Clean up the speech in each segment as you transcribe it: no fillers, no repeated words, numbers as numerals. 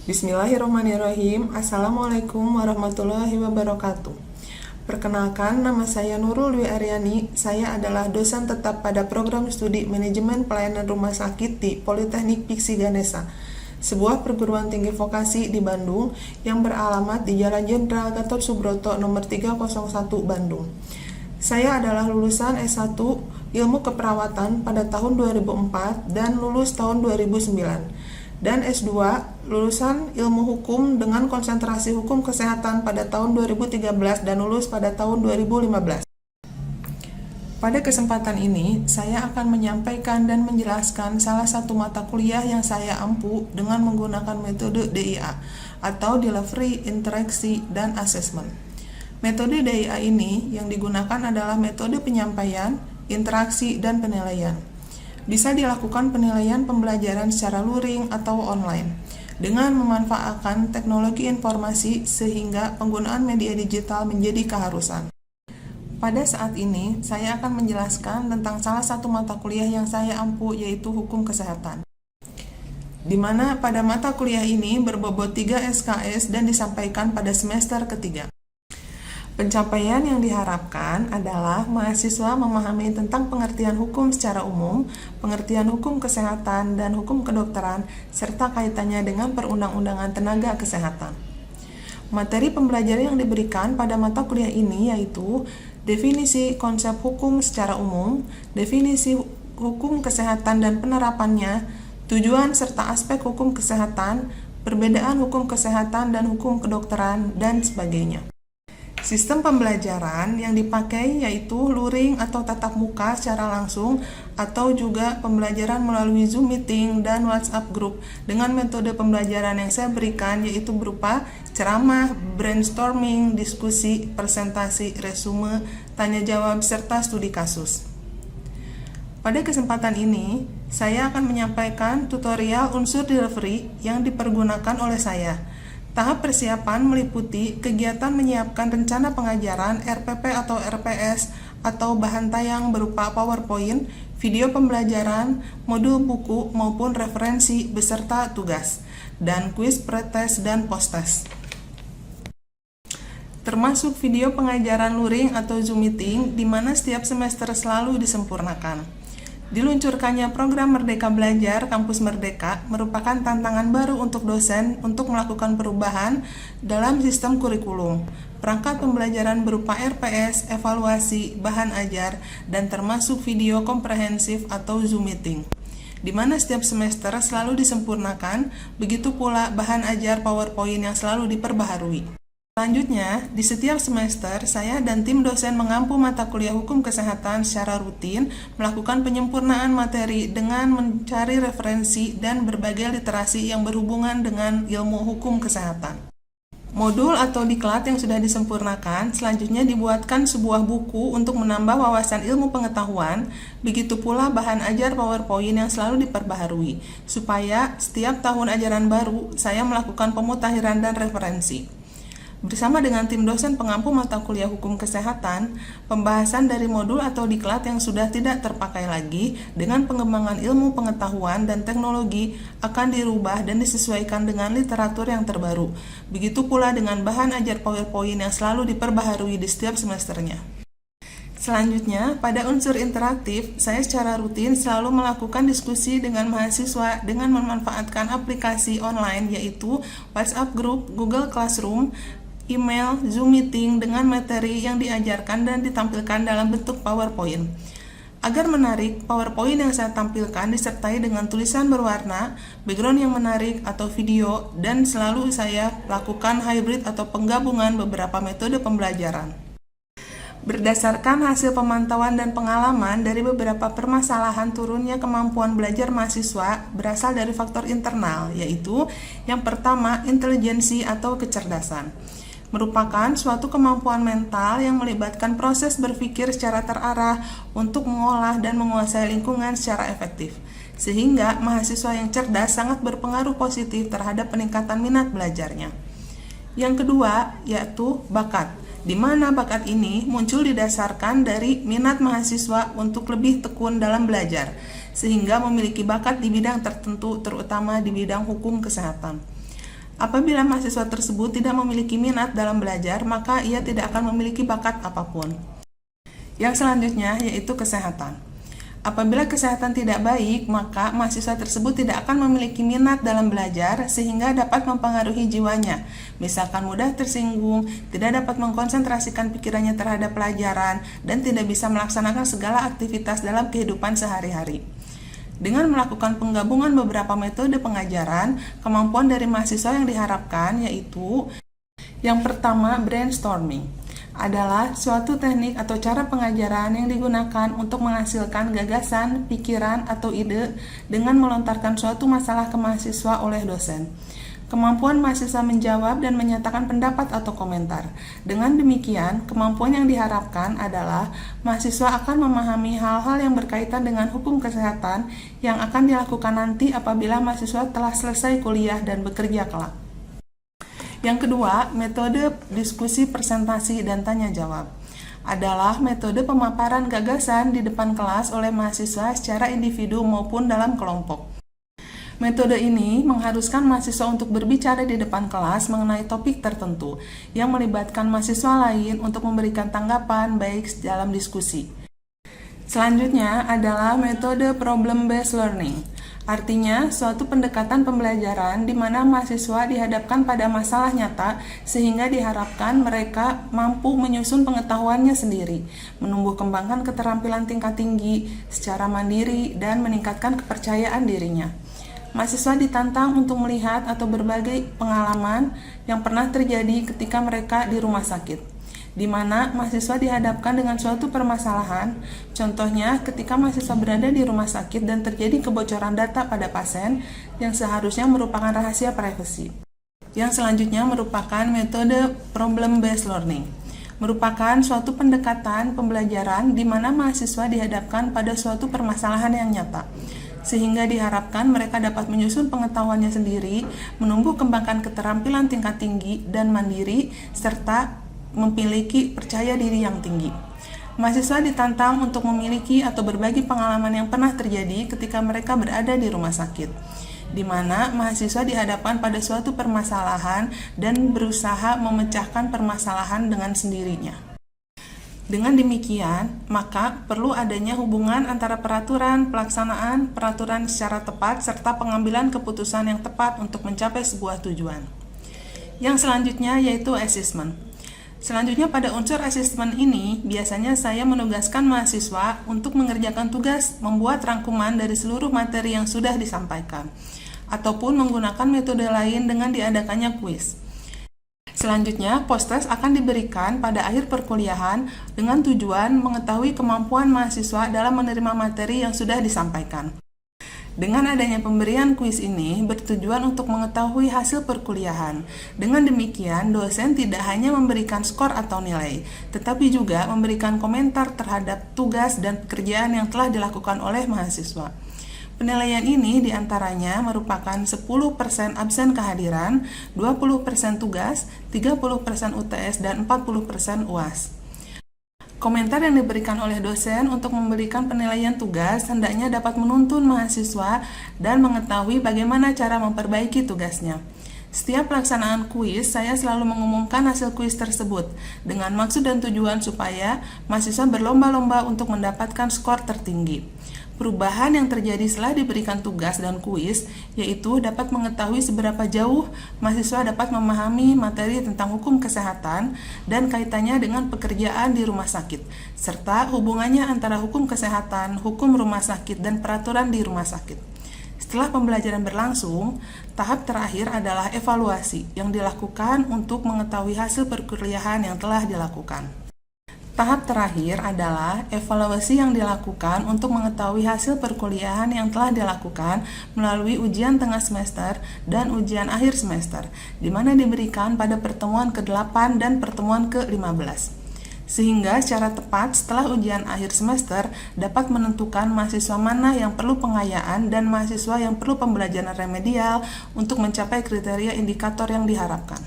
Bismillahirrahmanirrahim. Assalamualaikum warahmatullahi wabarakatuh. Perkenalkan, nama saya Nurul Dwi Aryani. Saya adalah dosen tetap pada program studi Manajemen Pelayanan Rumah Sakit di Politeknik Piksi Ganesha, sebuah perguruan tinggi vokasi di Bandung yang beralamat di Jalan Jenderal Gatot Subroto nomor 301 Bandung. Saya adalah lulusan S1 Ilmu Keperawatan pada tahun 2004 dan lulus tahun 2009. Dan S2 lulusan Ilmu Hukum dengan konsentrasi Hukum Kesehatan pada tahun 2013 dan lulus pada tahun 2015. Pada kesempatan ini, saya akan menyampaikan dan menjelaskan salah satu mata kuliah yang saya ampu dengan menggunakan metode DIA atau Delivery, Interaksi, dan Assessment. Metode DIA ini yang digunakan adalah metode penyampaian, interaksi, dan penilaian. Bisa dilakukan penilaian pembelajaran secara luring atau online dengan memanfaatkan teknologi informasi sehingga penggunaan media digital menjadi keharusan. Pada saat ini, saya akan menjelaskan tentang salah satu mata kuliah yang saya ampu, yaitu Hukum Kesehatan. Di mana pada mata kuliah ini berbobot 3 SKS dan disampaikan pada semester ketiga. Pencapaian yang diharapkan adalah mahasiswa memahami tentang pengertian hukum secara umum, pengertian hukum kesehatan, dan hukum kedokteran, serta kaitannya dengan perundang-undangan tenaga kesehatan. Materi pembelajaran yang diberikan pada mata kuliah ini yaitu definisi konsep hukum secara umum, definisi hukum kesehatan dan penerapannya, tujuan serta aspek hukum kesehatan, perbedaan hukum kesehatan dan hukum kedokteran, dan sebagainya. Sistem pembelajaran yang dipakai yaitu luring atau tatap muka secara langsung atau juga pembelajaran melalui Zoom meeting dan WhatsApp group dengan metode pembelajaran yang saya berikan yaitu berupa ceramah, brainstorming, diskusi, presentasi, resume, tanya jawab, serta studi kasus. Pada kesempatan ini, saya akan menyampaikan tutorial unsur delivery yang dipergunakan oleh saya. Tahap persiapan meliputi kegiatan menyiapkan rencana pengajaran, RPP atau RPS, atau bahan tayang berupa PowerPoint, video pembelajaran, modul buku maupun referensi beserta tugas, dan kuis pretest dan posttest. Termasuk video pengajaran luring atau Zoom meeting di mana setiap semester selalu disempurnakan. Diluncurkannya program Merdeka Belajar Kampus Merdeka merupakan tantangan baru untuk dosen untuk melakukan perubahan dalam sistem kurikulum, perangkat pembelajaran berupa RPS, evaluasi, bahan ajar, dan termasuk video komprehensif atau Zoom meeting, di mana setiap semester selalu disempurnakan, begitu pula bahan ajar PowerPoint yang selalu diperbaharui. Selanjutnya, di setiap semester, saya dan tim dosen mengampu mata kuliah hukum kesehatan secara rutin, melakukan penyempurnaan materi dengan mencari referensi dan berbagai literasi yang berhubungan dengan ilmu hukum kesehatan. Modul atau diklat yang sudah disempurnakan, selanjutnya dibuatkan sebuah buku untuk menambah wawasan ilmu pengetahuan, begitu pula bahan ajar PowerPoint yang selalu diperbaharui, supaya setiap tahun ajaran baru, saya melakukan pemutakhiran dan referensi. Bersama dengan tim dosen pengampu mata kuliah hukum kesehatan, pembahasan dari modul atau diklat yang sudah tidak terpakai lagi dengan pengembangan ilmu pengetahuan dan teknologi akan dirubah dan disesuaikan dengan literatur yang terbaru. Begitu pula dengan bahan ajar PowerPoint yang selalu diperbaharui di setiap semesternya. Selanjutnya, pada unsur interaktif, saya secara rutin selalu melakukan diskusi dengan mahasiswa dengan memanfaatkan aplikasi online yaitu WhatsApp Group, Google Classroom, email, Zoom meeting dengan materi yang diajarkan dan ditampilkan dalam bentuk PowerPoint. Agar menarik, PowerPoint yang saya tampilkan disertai dengan tulisan berwarna, background yang menarik atau video, dan selalu saya lakukan hybrid atau penggabungan beberapa metode pembelajaran. Berdasarkan hasil pemantauan dan pengalaman dari beberapa permasalahan turunnya kemampuan belajar mahasiswa berasal dari faktor internal, yaitu yang pertama, intelijensi atau kecerdasan. Merupakan suatu kemampuan mental yang melibatkan proses berpikir secara terarah untuk mengolah dan menguasai lingkungan secara efektif. Sehingga mahasiswa yang cerdas sangat berpengaruh positif terhadap peningkatan minat belajarnya. Yang kedua, yaitu bakat, di mana bakat ini muncul didasarkan dari minat mahasiswa untuk lebih tekun dalam belajar, sehingga memiliki bakat di bidang tertentu, terutama di bidang hukum kesehatan. Apabila mahasiswa tersebut tidak memiliki minat dalam belajar, maka ia tidak akan memiliki bakat apapun. Yang selanjutnya yaitu kesehatan. Apabila kesehatan tidak baik, maka mahasiswa tersebut tidak akan memiliki minat dalam belajar sehingga dapat mempengaruhi jiwanya. Misalkan mudah tersinggung, tidak dapat mengkonsentrasikan pikirannya terhadap pelajaran, dan tidak bisa melaksanakan segala aktivitas dalam kehidupan sehari-hari. Dengan melakukan penggabungan beberapa metode pengajaran, kemampuan dari mahasiswa yang diharapkan yaitu yang pertama, brainstorming adalah suatu teknik atau cara pengajaran yang digunakan untuk menghasilkan gagasan, pikiran, atau ide dengan melontarkan suatu masalah ke mahasiswa oleh dosen. Kemampuan mahasiswa menjawab dan menyatakan pendapat atau komentar. Dengan demikian, kemampuan yang diharapkan adalah mahasiswa akan memahami hal-hal yang berkaitan dengan hukum kesehatan yang akan dilakukan nanti apabila mahasiswa telah selesai kuliah dan bekerja kelak. Yang kedua, metode diskusi, presentasi, dan tanya jawab adalah metode pemaparan gagasan di depan kelas oleh mahasiswa secara individu maupun dalam kelompok. Metode ini mengharuskan mahasiswa untuk berbicara di depan kelas mengenai topik tertentu yang melibatkan mahasiswa lain untuk memberikan tanggapan baik dalam diskusi. Selanjutnya adalah metode problem-based learning. Artinya, suatu pendekatan pembelajaran di mana mahasiswa dihadapkan pada masalah nyata sehingga diharapkan mereka mampu menyusun pengetahuannya sendiri, menumbuh kembangkan keterampilan tingkat tinggi secara mandiri, dan meningkatkan kepercayaan dirinya. Mahasiswa ditantang untuk melihat atau berbagai pengalaman yang pernah terjadi ketika mereka di rumah sakit, di mana mahasiswa dihadapkan dengan suatu permasalahan. Contohnya, ketika mahasiswa berada di rumah sakit dan terjadi kebocoran data pada pasien yang seharusnya merupakan rahasia privasi. Yang selanjutnya merupakan metode problem-based learning. Merupakan suatu pendekatan pembelajaran di mana mahasiswa dihadapkan pada suatu permasalahan yang nyata, sehingga diharapkan mereka dapat menyusun pengetahuannya sendiri, menumbuh kembangkan keterampilan tingkat tinggi dan mandiri, serta memiliki percaya diri yang tinggi. Mahasiswa ditantang untuk memiliki atau berbagi pengalaman yang pernah terjadi ketika mereka berada di rumah sakit, di mana mahasiswa dihadapkan pada suatu permasalahan dan berusaha memecahkan permasalahan dengan sendirinya. Dengan demikian, maka perlu adanya hubungan antara peraturan, pelaksanaan peraturan secara tepat, serta pengambilan keputusan yang tepat untuk mencapai sebuah tujuan. Yang selanjutnya yaitu assessment. Selanjutnya pada unsur asesmen ini, biasanya saya menugaskan mahasiswa untuk mengerjakan tugas membuat rangkuman dari seluruh materi yang sudah disampaikan, ataupun menggunakan metode lain dengan diadakannya kuis. Selanjutnya, post-test akan diberikan pada akhir perkuliahan dengan tujuan mengetahui kemampuan mahasiswa dalam menerima materi yang sudah disampaikan. Dengan adanya pemberian kuis ini bertujuan untuk mengetahui hasil perkuliahan. Dengan demikian, dosen tidak hanya memberikan skor atau nilai, tetapi juga memberikan komentar terhadap tugas dan pekerjaan yang telah dilakukan oleh mahasiswa. Penilaian ini diantaranya merupakan 10% absen kehadiran, 20% tugas, 30% UTS, dan 40% UAS. Komentar yang diberikan oleh dosen untuk memberikan penilaian tugas hendaknya dapat menuntun mahasiswa dan mengetahui bagaimana cara memperbaiki tugasnya. Setiap pelaksanaan kuis, saya selalu mengumumkan hasil kuis tersebut dengan maksud dan tujuan supaya mahasiswa berlomba-lomba untuk mendapatkan skor tertinggi. Perubahan yang terjadi setelah diberikan tugas dan kuis, yaitu dapat mengetahui seberapa jauh mahasiswa dapat memahami materi tentang hukum kesehatan dan kaitannya dengan pekerjaan di rumah sakit, serta hubungannya antara hukum kesehatan, hukum rumah sakit, dan peraturan di rumah sakit. Setelah pembelajaran berlangsung, tahap terakhir adalah evaluasi yang dilakukan untuk mengetahui hasil perkuliahan yang telah dilakukan. Tahap terakhir adalah evaluasi yang dilakukan untuk mengetahui hasil perkuliahan yang telah dilakukan melalui ujian tengah semester dan ujian akhir semester, di mana diberikan pada pertemuan ke-8 dan pertemuan ke-15. Sehingga secara tepat setelah ujian akhir semester dapat menentukan mahasiswa mana yang perlu pengayaan dan mahasiswa yang perlu pembelajaran remedial untuk mencapai kriteria indikator yang diharapkan.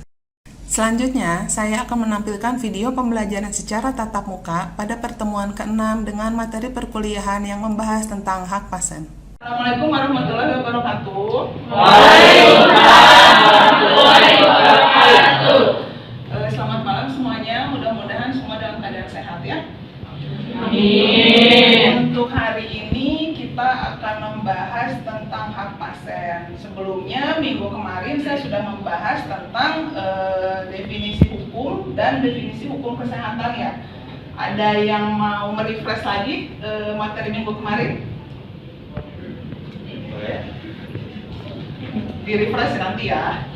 Selanjutnya, saya akan menampilkan video pembelajaran secara tatap muka pada pertemuan ke-6 dengan materi perkuliahan yang membahas tentang hak pasien. Assalamualaikum warahmatullahi wabarakatuh. Waalaikumsalam warahmatullahi sebelumnya minggu kemarin saya sudah membahas tentang definisi hukum dan definisi hukum kesehatan ya. Ada yang mau merefresh lagi materi minggu kemarin? Di refresh nanti ya.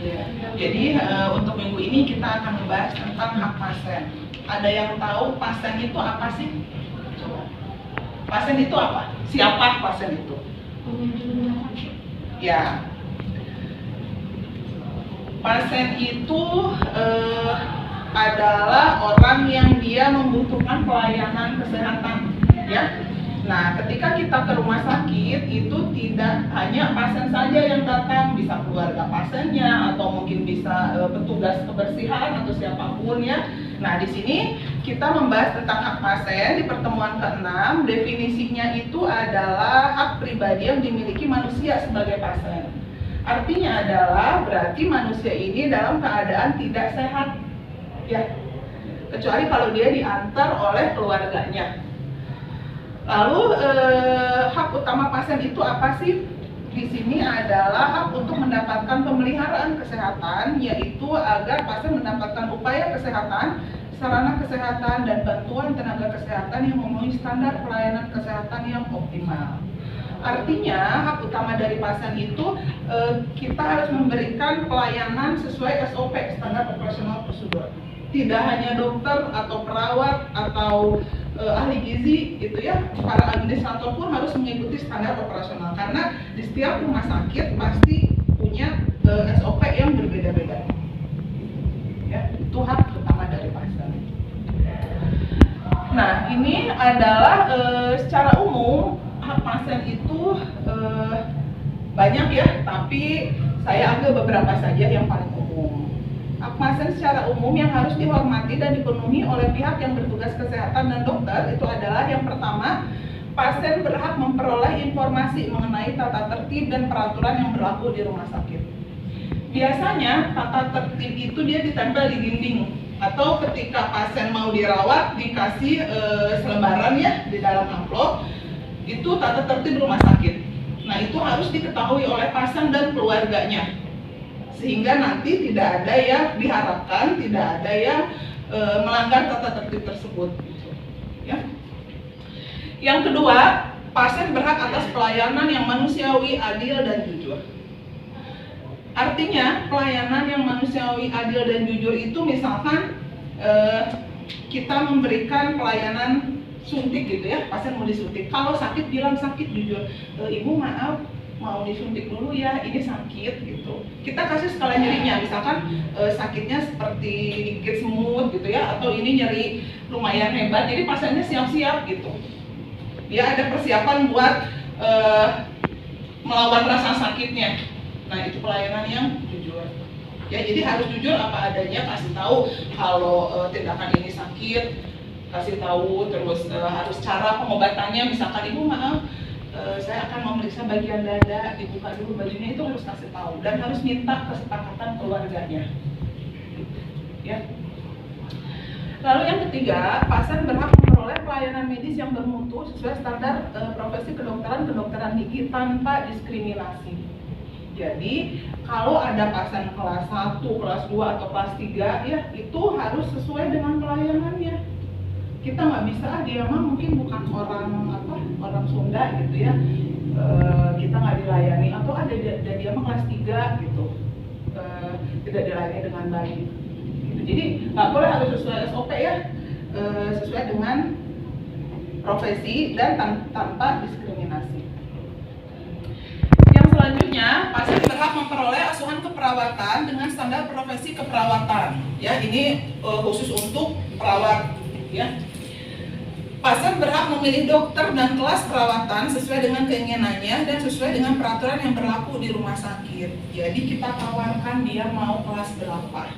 Jadi untuk minggu ini kita akan membahas tentang hak pasien. Ada yang tahu pasien itu apa sih? Coba. Pasien itu apa? Siapa pasien itu? Ya. Pasien itu adalah orang yang dia membutuhkan pelayanan kesehatan, ya. Nah, ketika kita ke rumah sakit itu tidak hanya pasien saja yang datang, bisa keluarga pasiennya atau mungkin bisa petugas kebersihan atau siapapun ya. Nah, di sini kita membahas tentang hak pasien di pertemuan ke-6. Definisinya itu adalah hak pribadi yang dimiliki manusia sebagai pasien. Artinya adalah berarti manusia ini dalam keadaan tidak sehat, ya, kecuali kalau dia diantar oleh keluarganya. Lalu hak utama pasien itu apa sih? Di sini adalah hak untuk mendapatkan pemeliharaan kesehatan, yaitu agar pasien mendapatkan upaya kesehatan, sarana kesehatan, dan bantuan tenaga kesehatan yang memenuhi standar pelayanan kesehatan yang optimal. Artinya hak utama dari pasien itu kita harus memberikan pelayanan sesuai SOP, standar operasional prosedur. Tidak hanya dokter atau perawat atau ahli gizi gitu ya, para administrator pun harus mengikuti standar operasional karena di setiap rumah sakit pasti punya SOP yang berbeda-beda. Ya, itu hak utama dari pasien. Nah, ini adalah secara umum hak pasien itu banyak ya, tapi saya ambil beberapa saja yang paling umum. Hak pasien secara umum yang harus dihormati dan dipenuhi oleh pihak yang bertugas kesehatan dan dokter itu adalah yang pertama, pasien berhak memperoleh informasi mengenai tata tertib dan peraturan yang berlaku di rumah sakit. Biasanya tata tertib itu dia ditempel di dinding atau ketika pasien mau dirawat dikasih selebaran ya di dalam amplop. Itu tata tertib rumah sakit. Nah, itu harus diketahui oleh pasien dan keluarganya, sehingga nanti tidak ada yang diharapkan, tidak ada yang melanggar tata tertib tersebut. Ya. Yang kedua, pasien berhak atas pelayanan yang manusiawi, adil, dan jujur. Artinya, pelayanan yang manusiawi, adil, dan jujur itu misalkan kita memberikan pelayanan suntik gitu ya, pasien mau disuntik. Kalau sakit bilang sakit jujur, ibu maaf mau disuntik dulu ya, ini sakit gitu. Kita kasih skala nyerinya, misalkan sakitnya seperti gigit semut gitu ya, atau ini nyeri lumayan hebat, jadi pasiennya siap-siap gitu. Dia ada persiapan buat melawan rasa sakitnya. Nah, itu pelayanan yang jujur. Ya, jadi harus jujur apa adanya, kasih tahu kalau tindakan ini sakit, kasih tahu, terus harus cara pengobatannya, misalkan ibu maaf saya akan memeriksa bagian dada, dibuka dulu bajunya, itu harus kasih tahu dan harus minta kesepakatan keluarganya ya. Lalu yang ketiga, pasien berhak memperoleh pelayanan medis yang bermutu sesuai standar profesi kedokteran gigi tanpa diskriminasi. Jadi kalau ada pasien kelas 1, kelas 2 atau kelas 3 ya, itu harus sesuai dengan pelayanannya. Kita nggak bisa, dia mah mungkin bukan orang Sunda gitu ya, kita nggak dilayani, atau ada dia mah kelas 3 gitu, tidak dilayani dengan baik gitu. Jadi nggak boleh, harus sesuai SOP ya, sesuai dengan profesi dan tanpa diskriminasi. Yang selanjutnya, pasien berhak memperoleh asuhan keperawatan dengan standar profesi keperawatan ya, ini khusus untuk perawat ya. Pasien berhak memilih dokter dan kelas perawatan sesuai dengan keinginannya dan sesuai dengan peraturan yang berlaku di rumah sakit. Jadi kita tawarkan dia mau kelas berapa.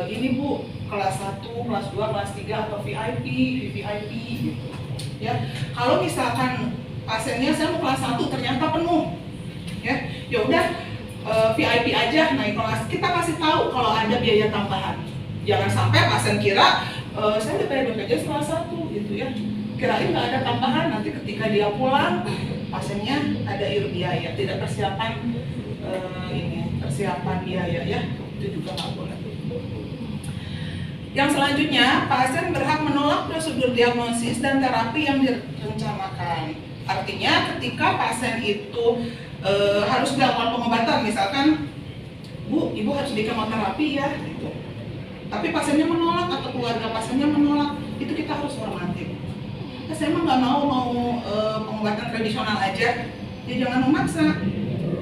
Ini Bu, kelas 1, kelas 2, kelas 3 atau VIP, VVIP gitu. Ya. Kalau misalkan pasiennya saya mau kelas 1 ternyata penuh. Ya udah VIP aja naik kelas. Kita kasih tahu kalau ada biaya tambahan. Jangan sampai pasien kira saya udah bayar BPJS kelas 1 gitu ya, kirain nggak ada tambahan, nanti ketika dia pulang pasiennya ada biaya, tidak persiapan ini persiapan biaya ya, itu juga nggak boleh. Yang selanjutnya, pasien berhak menolak prosedur diagnosis dan terapi yang direncanakan. Artinya ketika pasien itu harus dilakukan pengobatan, misalkan, Bu, Ibu harus di kemoterapi ya, gitu. Tapi pasiennya menolak atau keluarga pasiennya menolak, itu kita harus hormati. Saya emang nggak mau pengobatan tradisional aja, ya jangan memaksa,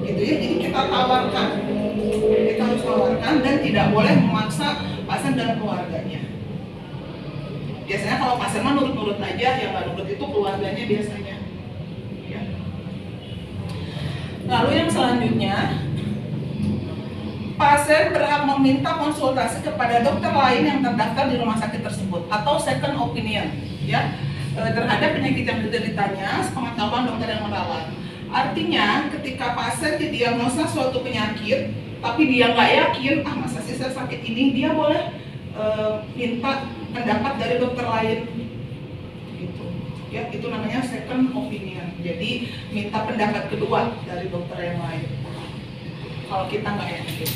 gitu ya. Jadi kita harus tawarkan dan tidak boleh memaksa pasien dan keluarganya. Biasanya kalau pasien mah nurut-nurut aja, yang nggak nurut itu keluarganya biasanya. Ya. Lalu yang selanjutnya, pasien berhak meminta konsultasi kepada dokter lain yang terdaftar di rumah sakit tersebut atau second opinion, ya, terhadap penyakit yang dideritanya, sepengetahuan dokter yang merawat. Artinya, ketika pasien didiagnosa suatu penyakit, tapi dia nggak yakin, masa sih saya sakit ini, dia boleh minta pendapat dari dokter lain. Gitu. Ya, itu namanya second opinion. Jadi, minta pendapat kedua dari dokter yang lain. Kalau kita nggak yakin.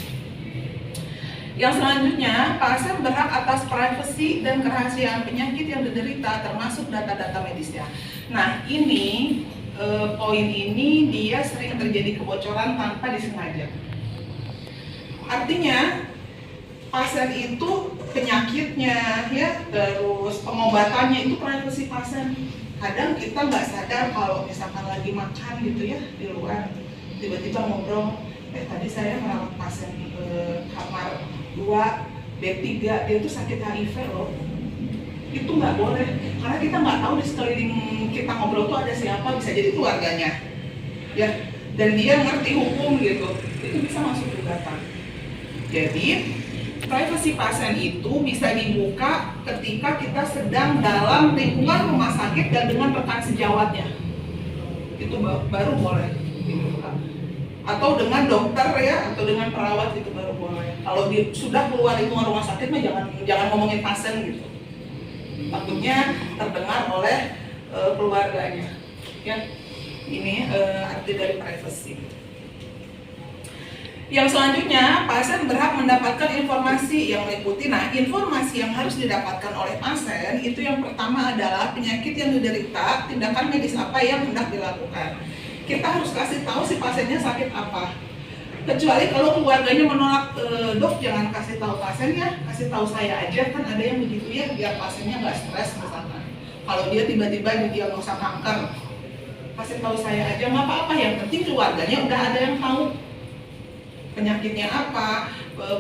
Yang selanjutnya, pasien berhak atas privasi dan kerahasiaan penyakit yang diderita, termasuk data-data medisnya. Nah, ini poin ini dia sering terjadi kebocoran tanpa disengaja. Artinya, pasien itu penyakitnya, ya, terus pengobatannya itu privasi pasien. Kadang kita nggak sadar kalau misalkan lagi makan gitu ya di luar, tiba-tiba ngobrol, tadi saya merawat pasien kamar 2 B3, dia tuh sakit HIV loh. Itu nggak boleh, karena kita nggak tahu di sekeliling kita ngobrol tuh ada siapa, bisa jadi keluarganya, ya, dan dia ngerti hukum gitu, itu bisa masuk gugatan. Jadi privasi pasien itu bisa dibuka ketika kita sedang dalam lingkungan rumah sakit dan dengan rekan sejawatnya, itu baru boleh dibuka. Atau dengan dokter ya, atau dengan perawat itu baru boleh. Kalau sudah keluar lingkungan rumah sakit mah jangan ngomongin pasien gitu. Takutnya terdengar oleh keluarganya. Ya, ini arti dari privacy. Yang selanjutnya, pasien berhak mendapatkan informasi yang meliputi. Nah, informasi yang harus didapatkan oleh pasien itu yang pertama adalah penyakit yang diderita, tindakan medis apa yang hendak dilakukan. Kita harus kasih tahu si pasiennya sakit apa. Kecuali kalau keluarganya menolak, dok jangan kasih tahu pasiennya, kasih tahu saya aja, kan ada yang begitu ya, biar pasiennya nggak stres misalkan. Kalau dia tiba-tiba didiagnosa kanker, kasih tahu saya aja nggak apa-apa, yang penting keluarganya udah ada yang tahu penyakitnya apa,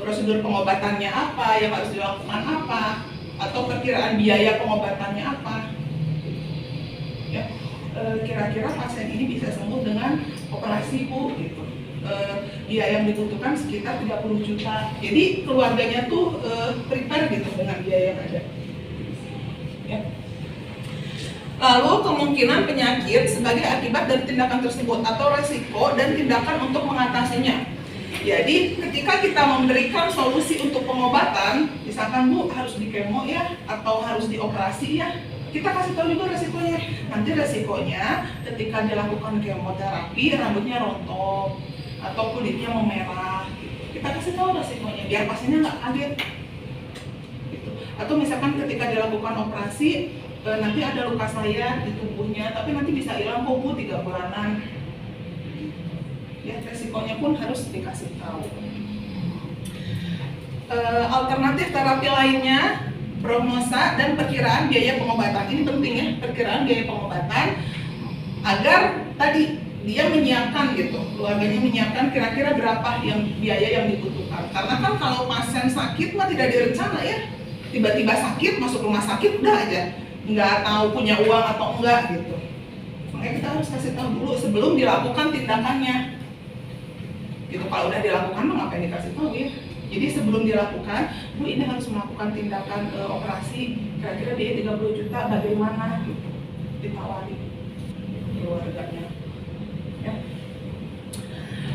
prosedur pengobatannya apa, yang harus dilakukan apa, atau perkiraan biaya pengobatannya apa. Ya, kira-kira pasien ini bisa sembuh dengan operasi Bu gitu. Biaya yang dibutuhkan sekitar 30 juta. Jadi keluarganya tuh prepare gitu dengan biaya yang ada. Ya. Lalu kemungkinan penyakit sebagai akibat dari tindakan tersebut atau resiko dan tindakan untuk mengatasinya. Jadi ketika kita memberikan solusi untuk pengobatan, misalkan Bu harus di kemo ya, atau harus dioperasi ya, kita kasih tahu juga resikonya. Nanti resikonya ketika dilakukan kemoterapi rambutnya rontok atau kulitnya memerah, gitu. Kita kasih tahu resikonya biar pasiennya nggak kaget. Gitu. Atau misalkan ketika dilakukan operasi nanti ada luka sayat di tubuhnya, tapi nanti bisa hilang kok Bu 3 bulanan. Ya, resikonya pun harus dikasih tahu. Alternatif terapi lainnya, prognosa dan perkiraan biaya pengobatan. Ini penting ya, perkiraan biaya pengobatan agar tadi dia menyiapkan gitu, keluarganya menyiapkan kira-kira berapa yang biaya yang dibutuhkan. Karena kan kalau pasien sakit mah tidak direncana ya, tiba-tiba sakit masuk rumah sakit udah aja, nggak tahu punya uang atau enggak gitu. Makanya kita harus kasih tahu dulu sebelum dilakukan tindakannya. Gitu, kalau udah dilakukan mah ngapain dikasih tahu ya. Jadi sebelum dilakukan, Bu ini harus melakukan tindakan operasi, kira-kira biaya 30 juta, bagaimana gitu, ditawari keluarganya. Ya.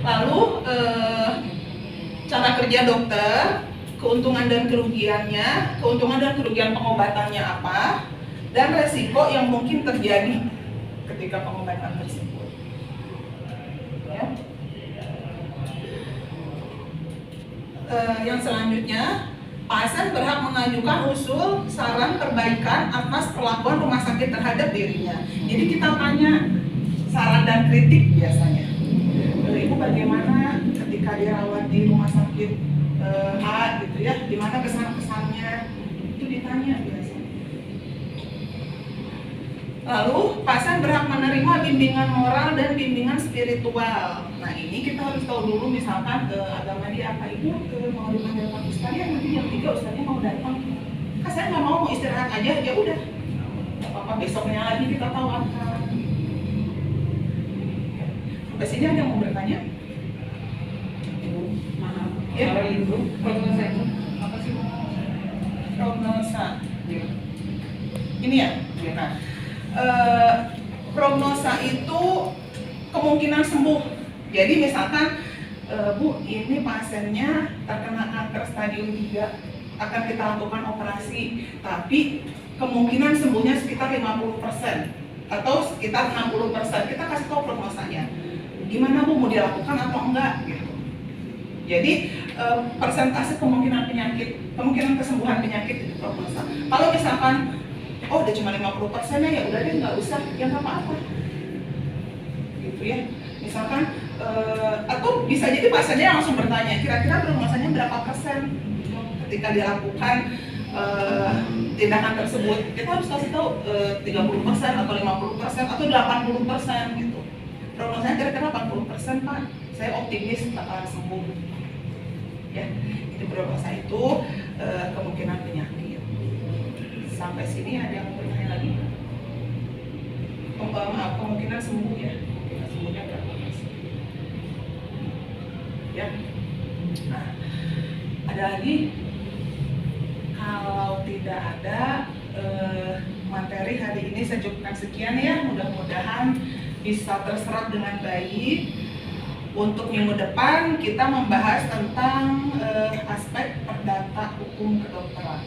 Lalu cara kerja dokter, keuntungan dan kerugiannya, keuntungan dan kerugian pengobatannya apa, dan resiko yang mungkin terjadi ketika pengobatan tersebut. Ya. yang selanjutnya, pasien berhak mengajukan usul saran perbaikan atas perlakuan rumah sakit terhadap dirinya. Jadi kita tanya saran dan kritik biasanya. Ibu bagaimana ketika dirawat di rumah sakit A gitu ya, gimana kesan-kesannya, itu ditanya biasanya. Lalu pasien berhak menerima bimbingan moral dan bimbingan spiritual. Nah ini kita harus tahu dulu, misalkan agama dia apa, ibu mau dipanggil Pak Ustaz ya, nanti jam 3 Ustaznya mau datang. Kan saya nggak mau istirahat aja, ya udah, nggak apa-apa, besoknya lagi kita tahu apa. Sampai sini ada yang mau bertanya? Maaf, Ya. kalau itu prognosa itu apa sih? Prognosa. Ya. Ini ya. Nah, prognosa itu kemungkinan sembuh. Jadi misalkan Bu, ini pasiennya terkena kanker stadium 3, akan kita lakukan operasi, tapi kemungkinan sembuhnya sekitar 50% atau sekitar 60%. Kita kasih tahu prognosanya. Gimana Bu, mau dilakukan atau enggak gitu. Jadi persentase kemungkinan kesembuhan penyakit itu prognosa. Kalau misalkan oh udah cuma 50% ya udah deh, nggak usah, ya nggak apa-apa gitu ya. Misalkan atau bisa jadi pasiennya langsung bertanya kira-kira prognosanya berapa persen ketika dilakukan tindakan tersebut. Kita harus kasih tahu 30% atau 50% atau 80% gitu. Prognosanya kira-kira 80% Pak, saya optimis bakal sembuh ya. Jadi prognosa itu kemungkinan penyakit. Sampai sini ada yang bertanya lagi? Maaf, kemungkinan sembuh ya. Kemungkinan sembuhnya berapa persen? Ya. Nah, ada lagi? Kalau tidak ada, materi hari ini saya cukupkan sekian ya. Mudah-mudahan bisa terserap dengan baik. Untuk minggu depan kita membahas tentang aspek perdata hukum kedokteran.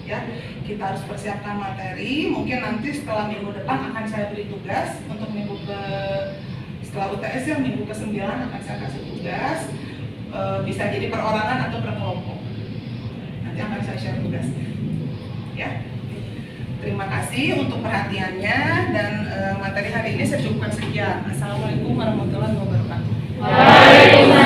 Ya, kita harus persiapkan materi. Mungkin nanti setelah minggu depan akan saya beri tugas untuk setelah UTS yang minggu ke-9 akan saya kasih tugas. Bisa jadi perorangan atau berkelompok. Nanti akan saya share tugasnya. Ya. Terima kasih untuk perhatiannya dan materi hari ini saya cukupkan sekian. Assalamualaikum warahmatullahi wabarakatuh. Waalaikumsalam.